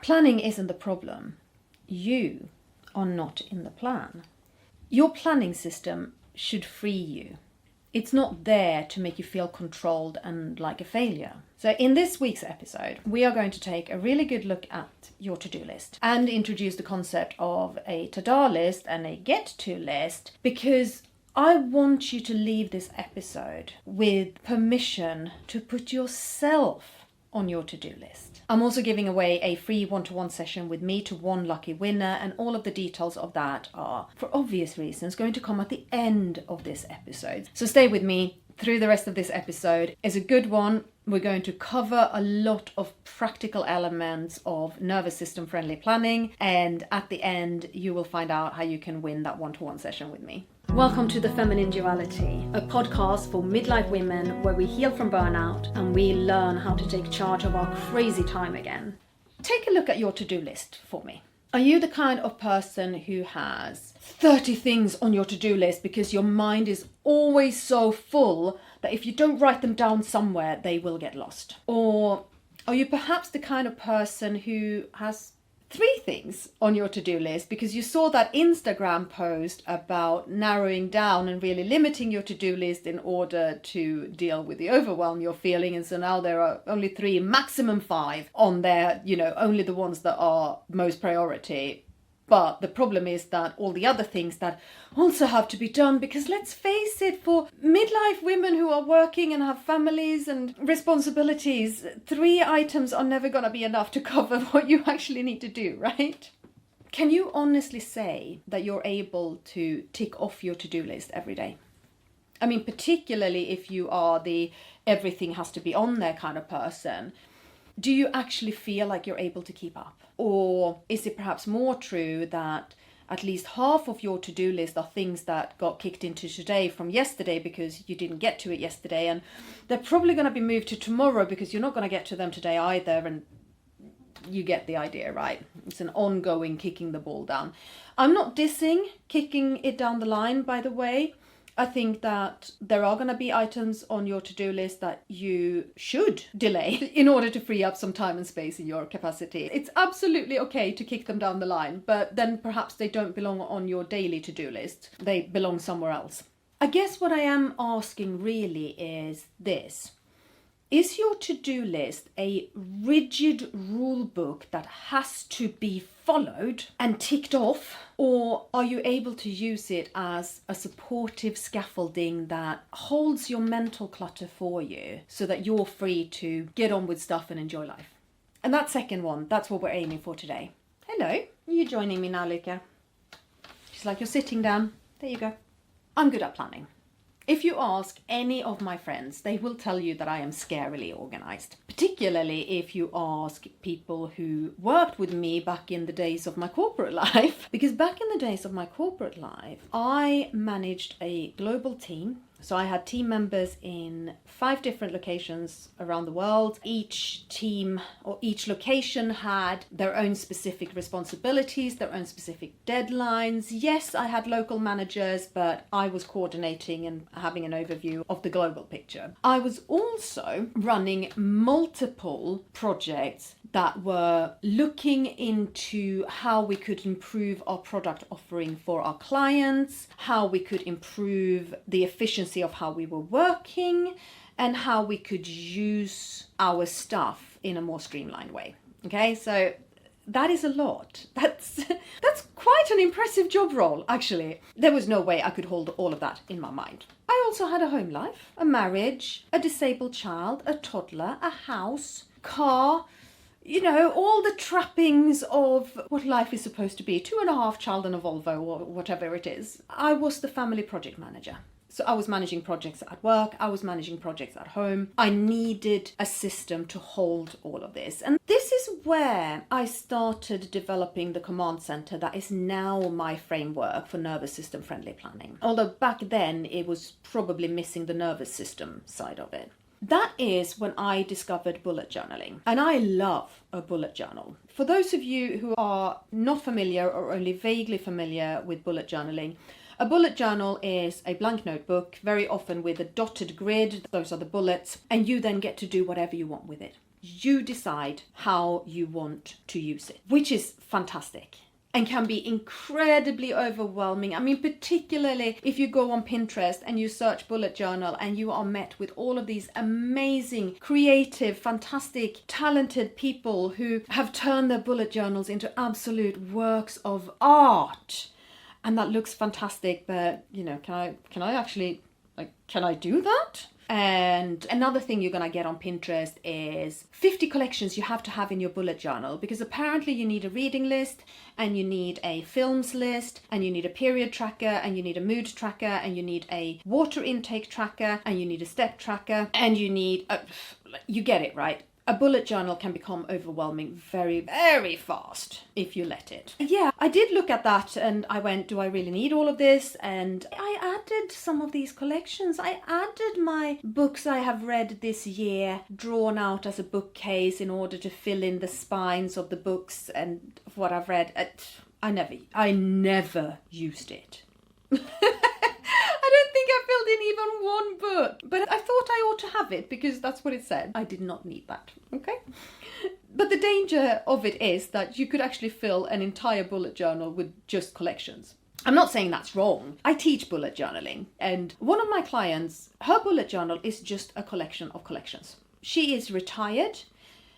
Planning isn't the problem. You are not in the plan. Your planning system should free you. It's not there to make you feel controlled and like a failure. So in this week's episode, we are going to take a really good look at your to-do list and introduce the concept of a to-do list and a get-to list, because I want you to leave this episode with permission to put yourself on your to-do list. I'm also giving away a free one-to-one session with me to one lucky winner, and all of the details of that are, for obvious reasons, going to come at the end of this episode. So stay with me through the rest of this episode. It's a good one. We're going to cover a lot of practical elements of nervous system friendly planning, and at the end you will find out how you can win that one-to-one session with me. Welcome to the Feminine Duality, a podcast for midlife women where we heal from burnout and we learn how to take charge of our crazy time again. Take a look at your to-do list for me. Are you the kind of person who has 30 things on your to-do list because your mind is always so full that if you don't write them down somewhere, they will get lost? Or are you perhaps the kind of person who has 3 things on your to-do list because you saw that Instagram post about narrowing down and really limiting your to-do list in order to deal with the overwhelm you're feeling, and so now there are only 3, maximum 5 on there, only the ones that are most priority. But the problem is that all the other things that also have to be done, because let's face it, for midlife women who are working and have families and responsibilities, 3 items are never going to be enough to cover what you actually need to do, right? Can you honestly say that you're able to tick off your to-do list every day? I mean, particularly if you are the everything has to be on there kind of person. Do you actually feel like you're able to keep up? Or is it perhaps more true that at least half of your to-do list are things that got kicked into today from yesterday because you didn't get to it yesterday, and they're probably going to be moved to tomorrow because you're not going to get to them today either, and you get the idea, right? It's an ongoing kicking the ball down. I'm not dissing kicking it down the line, by the way. I think that there are going to be items on your to-do list that you should delay in order to free up some time and space in your capacity. It's absolutely okay to kick them down the line, but then perhaps they don't belong on your daily to-do list. They belong somewhere else. I guess what I am asking really is this. Is your to-do list a rigid rule book that has to be followed and ticked off? Or are you able to use it as a supportive scaffolding that holds your mental clutter for you so that you're free to get on with stuff and enjoy life? And that second one, that's what we're aiming for today. Hello, are you joining me now, Luca? She's like, you're sitting down. There you go. I'm good at planning. If you ask any of my friends, they will tell you that I am scarily organized. Particularly if you ask people who worked with me back in the days of my corporate life. Because back in the days of my corporate life, I managed a global team. So I had team members in 5 different locations around the world. Each team or each location had their own specific responsibilities, their own specific deadlines. Yes, I had local managers, but I was coordinating and having an overview of the global picture. I was also running multiple projects that were looking into how we could improve our product offering for our clients, how we could improve the efficiency of how we were working, and how we could use our stuff in a more streamlined way. Okay, so that is a lot. That's quite an impressive job role, actually. There was no way I could hold all of that in my mind. I also had a home life, a marriage, a disabled child, a toddler, a house, car, all the trappings of what life is supposed to be. 2.5 child and a Volvo or whatever it is. I was the family project manager. So I was managing projects at work, I was managing projects at home. I needed a system to hold all of this. And this is where I started developing the command center that is now my framework for nervous system friendly planning. Although back then it was probably missing the nervous system side of it. That is when I discovered bullet journaling. And I love a bullet journal. For those of you who are not familiar or only vaguely familiar with bullet journaling, a bullet journal is a blank notebook, very often with a dotted grid. Those are the bullets. And you then get to do whatever you want with it. You decide how you want to use it, which is fantastic and can be incredibly overwhelming. I mean, particularly if you go on Pinterest and you search bullet journal and you are met with all of these amazing, creative, fantastic, talented people who have turned their bullet journals into absolute works of art. And that looks fantastic, but can I actually, can I do that? And another thing you're going to get on Pinterest is 50 collections you have to have in your bullet journal, because apparently you need a reading list, and you need a films list, and you need a period tracker, and you need a mood tracker, and you need a water intake tracker, and you need a step tracker, and you need you get it, right? A bullet journal can become overwhelming very, very fast if you let it. Yeah, I did look at that and I went, do I really need all of this? And I added some of these collections. I added my books I have read this year, drawn out as a bookcase in order to fill in the spines of the books and what I've read. I never used it. I don't think I filled in even one book, but I thought I ought to have it because that's what it said. I did not need that, okay? But the danger of it is that you could actually fill an entire bullet journal with just collections. I'm not saying that's wrong. I teach bullet journaling, and one of my clients, her bullet journal is just a collection of collections. She is retired.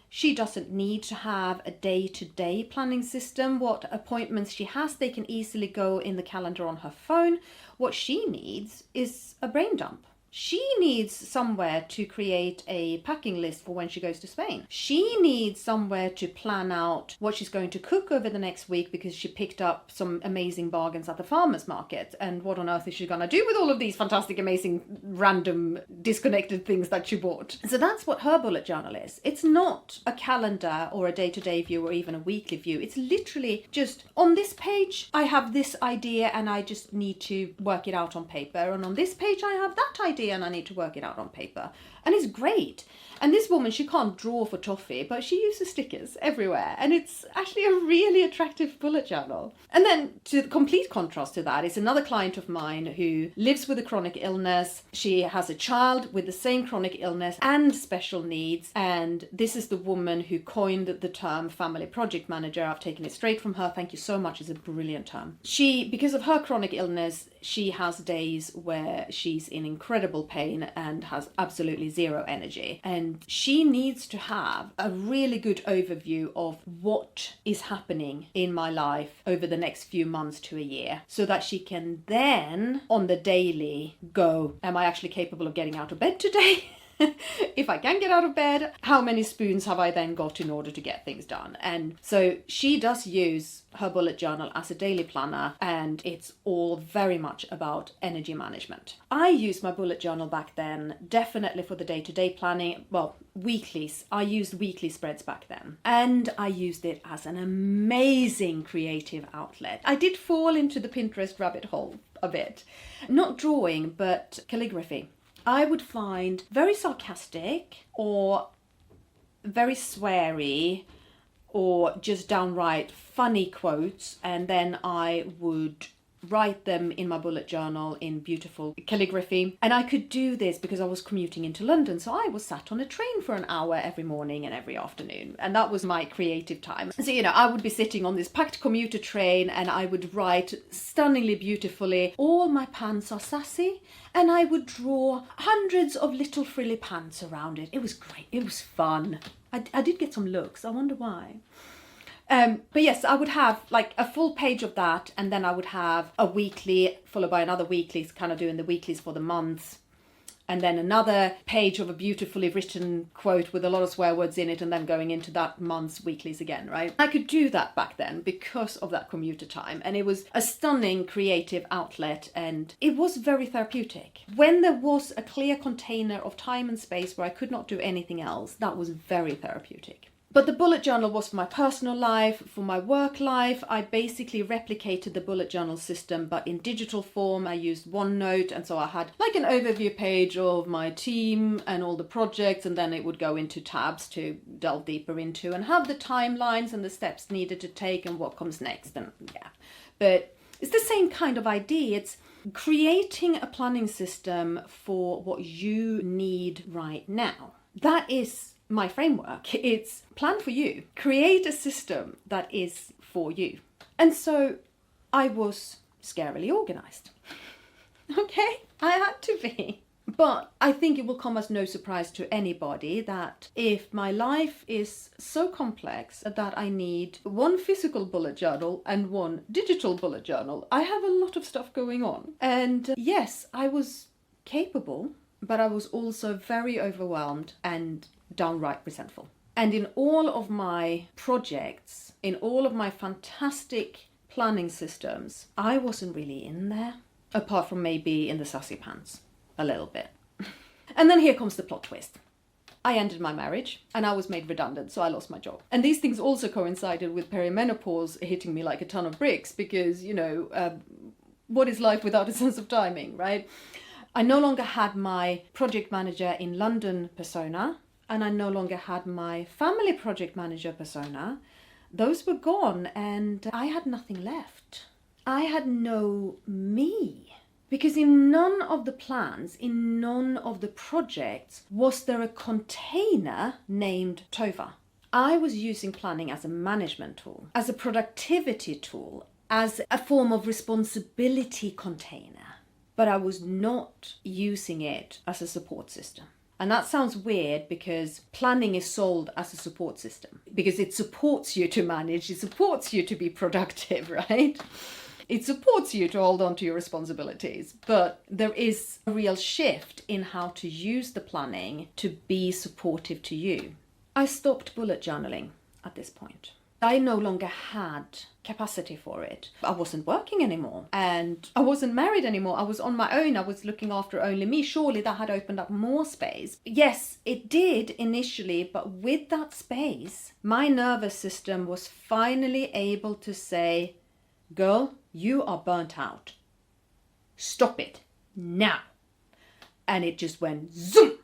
She doesn't need to have a day-to-day planning system. What appointments she has, they can easily go in the calendar on her phone. What she needs is a brain dump. She needs somewhere to create a packing list for when she goes to Spain. She needs somewhere to plan out what she's going to cook over the next week because she picked up some amazing bargains at the farmer's market. And what on earth is she going to do with all of these fantastic, amazing, random, disconnected things that she bought? So that's what her bullet journal is. It's not a calendar or a day-to-day view or even a weekly view. It's literally just, on this page, I have this idea and I just need to work it out on paper. And on this page, I have that idea and I need to work it out on paper. And it's great. And this woman, she can't draw for toffee, but she uses stickers everywhere. And it's actually a really attractive bullet journal. And then to the complete contrast to that is another client of mine who lives with a chronic illness. She has a child with the same chronic illness and special needs. And this is the woman who coined the term family project manager. I've taken it straight from her. Thank you so much. It's a brilliant term. Because of her chronic illness, she has days where she's in incredible pain and has absolutely zero energy. And she needs to have a really good overview of what is happening in my life over the next few months to a year, so that she can then, on the daily, go, am I actually capable of getting out of bed today? If I can get out of bed, how many spoons have I then got in order to get things done? And so she does use her bullet journal as a daily planner, and it's all very much about energy management. I used my bullet journal back then definitely for the day-to-day planning, well, weeklies. I used weekly spreads back then, and I used it as an amazing creative outlet. I did fall into the Pinterest rabbit hole a bit, not drawing, but calligraphy. I would find very sarcastic or very sweary or just downright funny quotes, and then I would write them in my bullet journal in beautiful calligraphy. And I could do this because I was commuting into London, so I was sat on a train for an hour every morning and every afternoon, and that was my creative time. So I would be sitting on this packed commuter train and I would write stunningly beautifully, all my pants are sassy, and I would draw hundreds of little frilly pants around it. It was great. It was fun. I did get some looks. I wonder why. But yes, I would have like a full page of that, and then I would have a weekly followed by another weekly, kind of doing the weeklies for the months, and then another page of a beautifully written quote with a lot of swear words in it, and then going into that month's weeklies again, right? I could do that back then because of that commuter time, and it was a stunning creative outlet, and it was very therapeutic. When there was a clear container of time and space where I could not do anything else, that was very therapeutic. But the bullet journal was for my personal life. For my work life, I basically replicated the bullet journal system, but in digital form. I used OneNote, and so I had like an overview page of my team and all the projects, and then it would go into tabs to delve deeper into and have the timelines and the steps needed to take and what comes next. And yeah, but it's the same kind of idea. It's creating a planning system for what you need right now. That is my framework. It's plan for you. Create a system that is for you. And so I was scarily organized. Okay, I had to be. But I think it will come as no surprise to anybody that if my life is so complex that I need one physical bullet journal and one digital bullet journal, I have a lot of stuff going on. And yes, I was capable, but I was also very overwhelmed and downright resentful. And in all of my projects, in all of my fantastic planning systems, I wasn't really in there, apart from maybe in the sassy pants. A little bit. And then here comes the plot twist. I ended my marriage and I was made redundant, so I lost my job. And these things also coincided with perimenopause hitting me like a ton of bricks because, what is life without a sense of timing, right? I no longer had my project manager in London persona, and I no longer had my family project manager persona. Those were gone and I had nothing left. I had no me. Because in none of the plans, in none of the projects, was there a container named Tova. I was using planning as a management tool, as a productivity tool, as a form of responsibility container. But I was not using it as a support system. And that sounds weird because planning is sold as a support system. Because it supports you to manage, it supports you to be productive, right? It supports you to hold on to your responsibilities, but there is a real shift in how to use the planning to be supportive to you. I stopped bullet journaling at this point. I no longer had capacity for it. I wasn't working anymore and I wasn't married anymore. I was on my own. I was looking after only me. Surely that had opened up more space. Yes, it did initially, but with that space, my nervous system was finally able to say, girl, you are burnt out. Stop it now. And it just went zoom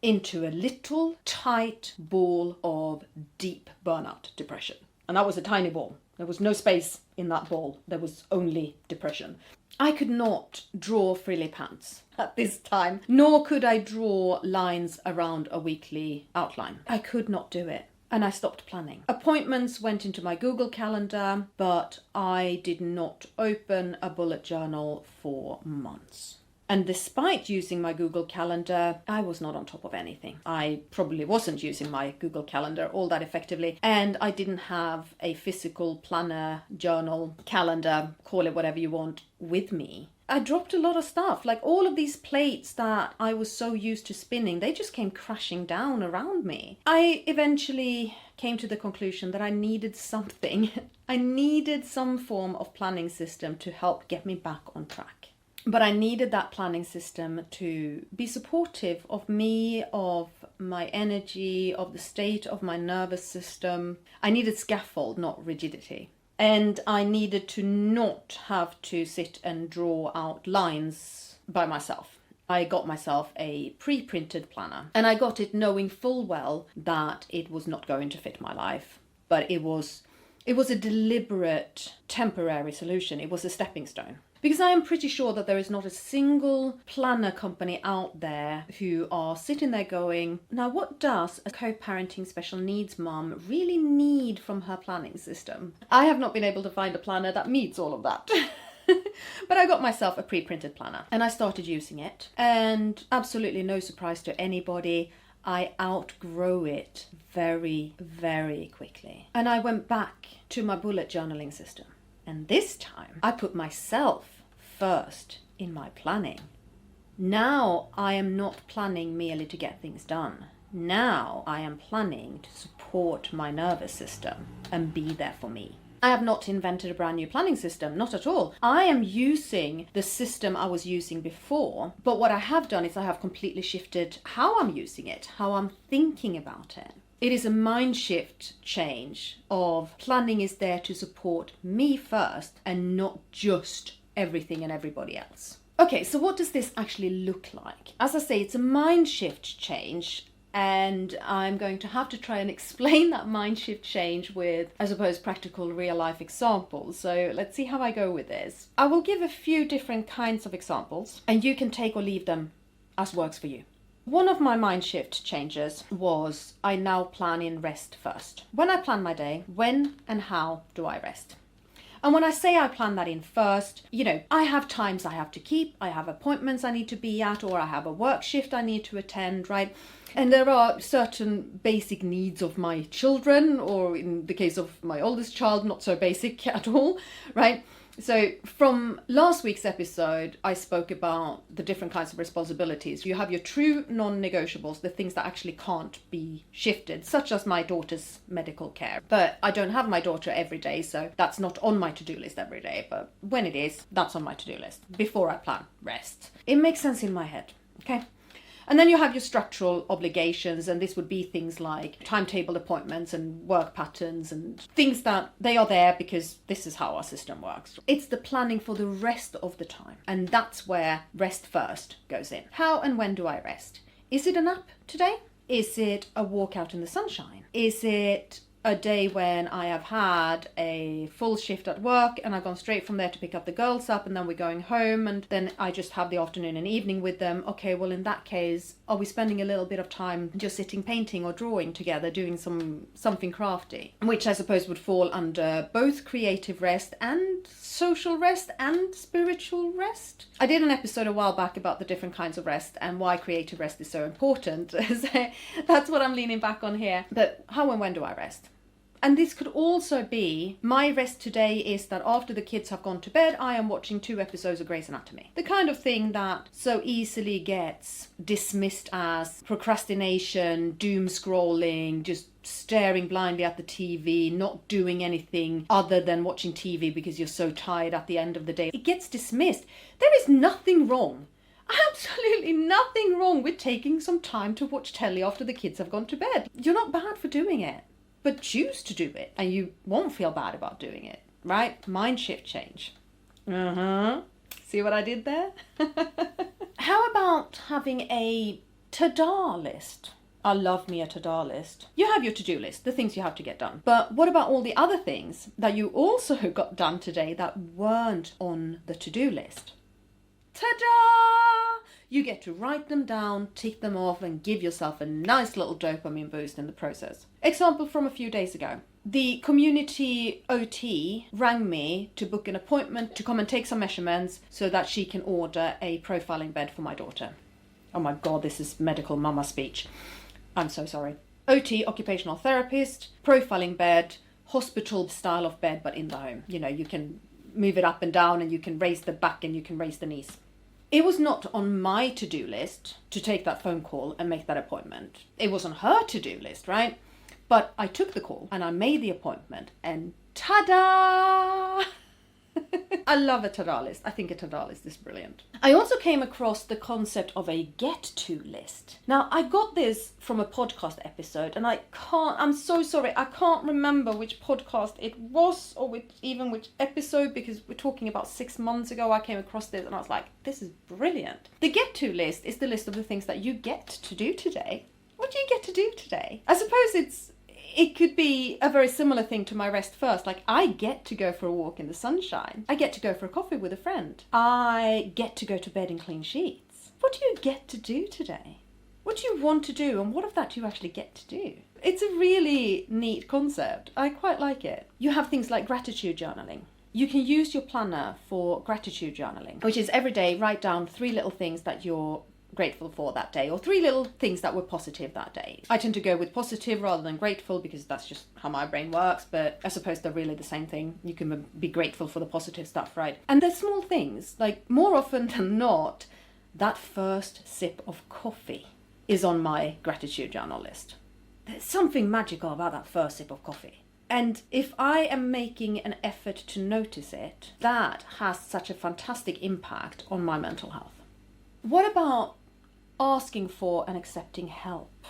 into a little tight ball of deep burnout depression. And that was a tiny ball. There was no space in that ball. There was only depression. I could not draw frilly pants at this time, nor could I draw lines around a weekly outline. I could not do it. And I stopped planning. Appointments went into my Google Calendar, but I did not open a bullet journal for months. And despite using my Google Calendar, I was not on top of anything. I probably wasn't using my Google Calendar all that effectively. And I didn't have a physical planner, journal, calendar, call it whatever you want, with me. I dropped a lot of stuff. Like all of these plates that I was so used to spinning, they just came crashing down around me. I eventually came to the conclusion that I needed something. I needed some form of planning system to help get me back on track. But I needed that planning system to be supportive of me, of my energy, of the state of my nervous system. I needed scaffold, not rigidity. And I needed to not have to sit and draw out lines by myself. I got myself a pre-printed planner. And I got it knowing full well that it was not going to fit my life. But it was a deliberate, temporary solution. It was a stepping stone. Because I am pretty sure that there is not a single planner company out there who are sitting there going, now what does a co-parenting special needs mum really need from her planning system? I have not been able to find a planner that meets all of that. But I got myself a pre-printed planner and I started using it. And absolutely no surprise to anybody, I outgrow it very, very quickly. And I went back to my bullet journaling system. And this time I put myself first in my planning. Now I am not planning merely to get things done. Now I am planning to support my nervous system and be there for me. I have not invented a brand new planning system, not at all. I am using the system I was using before, but what I have done is I have completely shifted how I'm using it, how I'm thinking about it. It is a mind shift change of planning is there to support me first and not just everything and everybody else. Okay, so what does this actually look like? As I say, it's a mind shift change, and I'm going to have to try and explain that mind shift change with, I suppose, practical real life examples. So let's see how I go with this. I will give a few different kinds of examples, and you can take or leave them as works for you. One of my mind shift changes was I now plan in rest first. When I plan my day, when and how do I rest? And when I say I plan that in first, I have times I have to keep, I have appointments I need to be at, or I have a work shift I need to attend, right? And there are certain basic needs of my children, or in the case of my oldest child, not so basic at all, right? So from last week's episode, I spoke about the different kinds of responsibilities. You have your true non-negotiables, the things that actually can't be shifted, such as my daughter's medical care. But I don't have my daughter every day, so that's not on my to-do list every day. But when it is, that's on my to-do list before I plan rest. It makes sense in my head, okay? And then you have your structural obligations, and this would be things like timetable appointments and work patterns and things that they are there because this is how our system works. It's the planning for the rest of the time, and that's where rest first goes in. How and when do I rest? Is it a nap today? Is it a walk out in the sunshine? Is it a day when I have had a full shift at work and I've gone straight from there to pick up the girls up, and then we're going home and then I just have the afternoon and evening with them? Okay, well in that case, are we spending a little bit of time just sitting painting or drawing together, doing something crafty? Which I suppose would fall under both creative rest and social rest and spiritual rest. I did an episode a while back about the different kinds of rest and why creative rest is so important. So that's what I'm leaning back on here. But how and when do I rest? And this could also be, my rest today is that after the kids have gone to bed, I am watching 2 episodes of Grey's Anatomy. The kind of thing that so easily gets dismissed as procrastination, doom scrolling, just staring blindly at the TV, not doing anything other than watching TV because you're so tired at the end of the day. It gets dismissed. There is nothing wrong. Absolutely nothing wrong with taking some time to watch telly after the kids have gone to bed. You're not bad for doing it. But choose to do it and you won't feel bad about doing it, right? Mind shift change. See what I did there? How about having a to-do list? I love me a to-do list. You have your to-do list, the things you have to get done. But what about all the other things that you also got done today that weren't on the to-do list? Ta-da! You get to write them down, tick them off, and give yourself a nice little dopamine boost in the process. Example from a few days ago. The community OT rang me to book an appointment to come and take some measurements so that she can order a profiling bed for my daughter. Oh my God, this is medical mama speech. I'm so sorry. OT, occupational therapist, profiling bed, hospital style of bed, but in the home. You can move it up and down and you can raise the back and you can raise the knees. It was not on my to-do list to take that phone call and make that appointment. It was on her to-do list, right? But I took the call and I made the appointment and ta-da! I love a to-do list. I think a to-do list is brilliant. I also came across the concept of a get-to list. Now, I got this from a podcast episode and I'm so sorry, I can't remember which podcast it was or which episode, because we're talking about 6 months ago I came across this and I was like, this is brilliant. The get-to list is the list of the things that you get to do today. What do you get to do today? I suppose it could be a very similar thing to my rest first. Like, I get to go for a walk in the sunshine. I get to go for a coffee with a friend. I get to go to bed in clean sheets. What do you get to do today? What do you want to do, and what of that do you actually get to do? It's a really neat concept. I quite like it. You have things like gratitude journaling. You can use your planner for gratitude journaling, which is every day write down 3 little things that you're grateful for that day, or 3 little things that were positive that day. I tend to go with positive rather than grateful because that's just how my brain works, but I suppose they're really the same thing. You can be grateful for the positive stuff, right? And they're small things, like more often than not, that first sip of coffee is on my gratitude journal list. There's something magical about that first sip of coffee. And if I am making an effort to notice it, that has such a fantastic impact on my mental health. What about asking for and accepting help?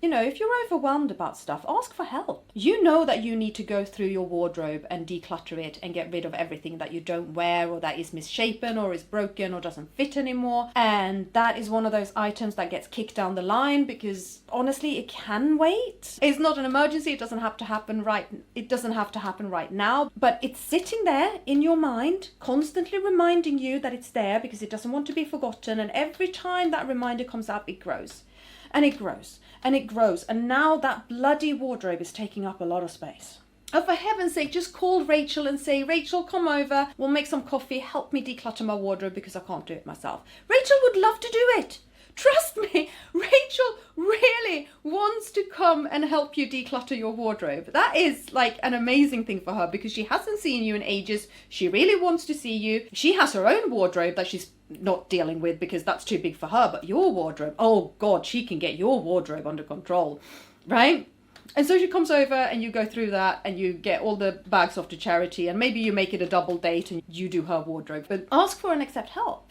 You know, if you're overwhelmed about stuff, ask for help. You know that you need to go through your wardrobe and declutter it and get rid of everything that you don't wear or that is misshapen or is broken or doesn't fit anymore. And that is one of those items that gets kicked down the line because honestly, it can wait. It's not an emergency. It doesn't have to happen right now, but it's sitting there in your mind, constantly reminding you that it's there because it doesn't want to be forgotten. And every time that reminder comes up, it grows and it grows. And it grows. And now that bloody wardrobe is taking up a lot of space. Oh, for heaven's sake, just call Rachel and say, Rachel, come over. We'll make some coffee. Help me declutter my wardrobe because I can't do it myself. Rachel would love to do it. Trust me, Rachel really wants to come and help you declutter your wardrobe. That is like an amazing thing for her because she hasn't seen you in ages. She really wants to see you. She has her own wardrobe that she's not dealing with because that's too big for her. But your wardrobe, oh God, she can get your wardrobe under control, right? And so she comes over and you go through that and you get all the bags off to charity and maybe you make it a double date and you do her wardrobe. But ask for and accept help.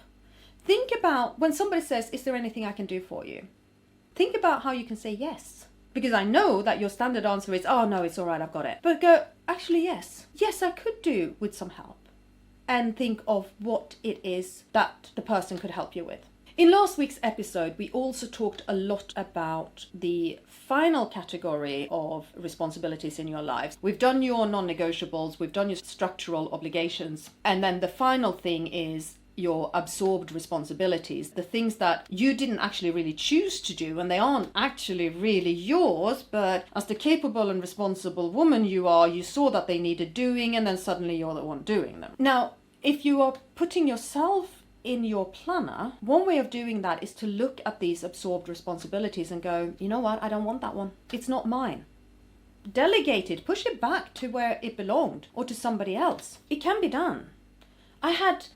Think about when somebody says, is there anything I can do for you? Think about how you can say yes. Because I know that your standard answer is, oh no, it's all right, I've got it. But go, actually, yes. Yes, I could do with some help. And think of what it is that the person could help you with. In last week's episode, we also talked a lot about the final category of responsibilities in your lives. We've done your non-negotiables, we've done your structural obligations, and then the final thing is your absorbed responsibilities, the things that you didn't actually really choose to do and they aren't actually really yours, but as the capable and responsible woman you are, you saw that they needed doing and then suddenly you're the one doing them. Now, if you are putting yourself in your planner, one way of doing that is to look at these absorbed responsibilities and go, you know what, I don't want that one. It's not mine. Delegate it, push it back to where it belonged or to somebody else. It can be done. I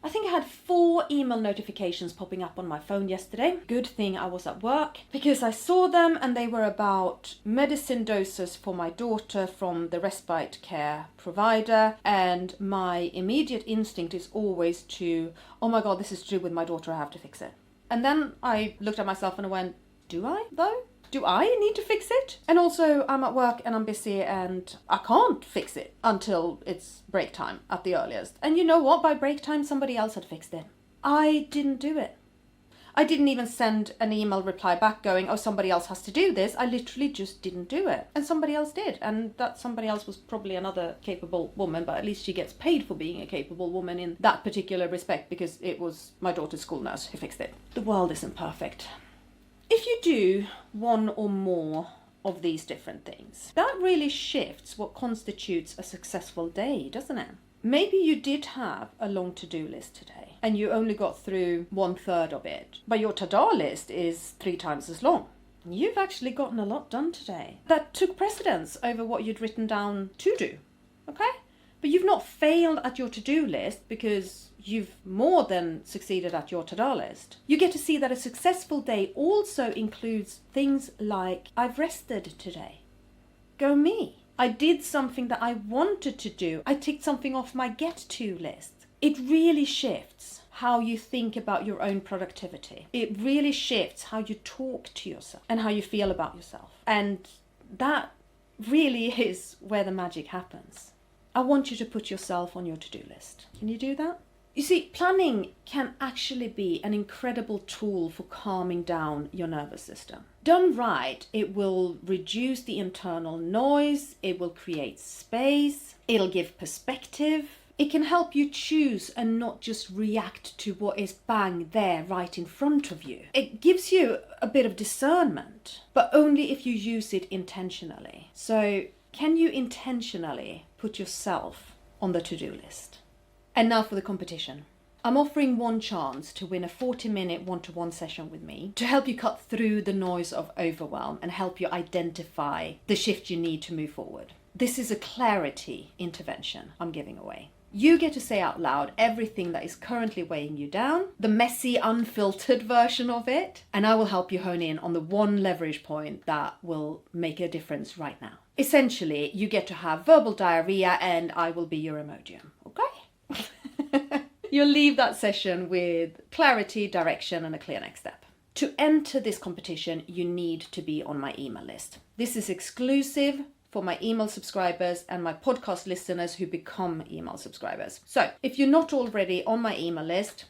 think I had 4 email notifications popping up on my phone yesterday. Good thing I was at work because I saw them and they were about medicine doses for my daughter from the respite care provider. And my immediate instinct is always to, oh my God, this is to do with my daughter, I have to fix it. And then I looked at myself and I went, do I though? Do I need to fix it? And also I'm at work and I'm busy and I can't fix it until it's break time at the earliest. And you know what? By break time, somebody else had fixed it. I didn't do it. I didn't even send an email reply back going, oh, somebody else has to do this. I literally just didn't do it. And somebody else did. And that somebody else was probably another capable woman, but at least she gets paid for being a capable woman in that particular respect because it was my daughter's school nurse who fixed it. The world isn't perfect. If you do one or more of these different things, that really shifts what constitutes a successful day, doesn't it? Maybe you did have a long to-do list today and you only got through 1/3 of it, but your to-do list is 3 times as long. You've actually gotten a lot done today. That took precedence over what you'd written down to do, okay? But you've not failed at your to-do list because you've more than succeeded at your to-do list. You get to see that a successful day also includes things like, I've rested today. Go me. I did something that I wanted to do. I ticked something off my get-to list. It really shifts how you think about your own productivity. It really shifts how you talk to yourself and how you feel about yourself. And that really is where the magic happens. I want you to put yourself on your to-do list. Can you do that? You see, planning can actually be an incredible tool for calming down your nervous system. Done right, it will reduce the internal noise, it will create space, it'll give perspective. It can help you choose and not just react to what is bang there right in front of you. It gives you a bit of discernment, but only if you use it intentionally. So, can you intentionally put yourself on the to-do list? And now for the competition. I'm offering one chance to win a 40-minute one-to-one session with me to help you cut through the noise of overwhelm and help you identify the shift you need to move forward. This is a clarity intervention I'm giving away. You get to say out loud everything that is currently weighing you down, the messy, unfiltered version of it, and I will help you hone in on the one leverage point that will make a difference right now. Essentially, you get to have verbal diarrhea and I will be your Emojium, okay? You'll leave that session with clarity, direction, and a clear next step. To enter this competition, you need to be on my email list. This is exclusive for my email subscribers and my podcast listeners who become email subscribers. So if you're not already on my email list,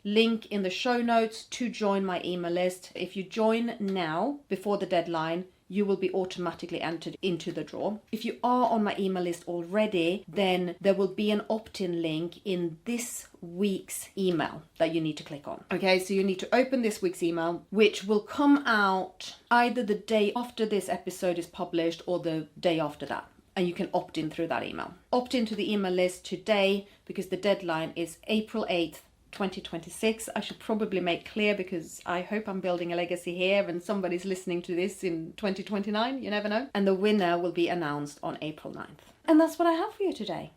link in the show notes to join my email list. If you join now before the deadline, you will be automatically entered into the draw. If you are on my email list already, then there will be an opt-in link in this week's email that you need to click on. Okay, so you need to open this week's email, which will come out either the day after this episode is published or the day after that. And you can opt in through that email. Opt into the email list today because the deadline is April 8th, 2026. I should probably make clear because I hope I'm building a legacy here and somebody's listening to this in 2029, you never know. And the winner will be announced on April 9th. And that's what I have for you today.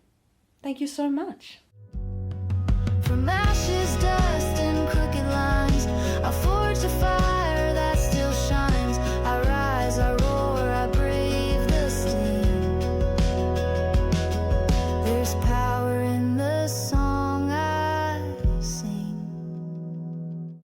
Thank you so much. From ashes, dust and crooked lines, I forged a fire.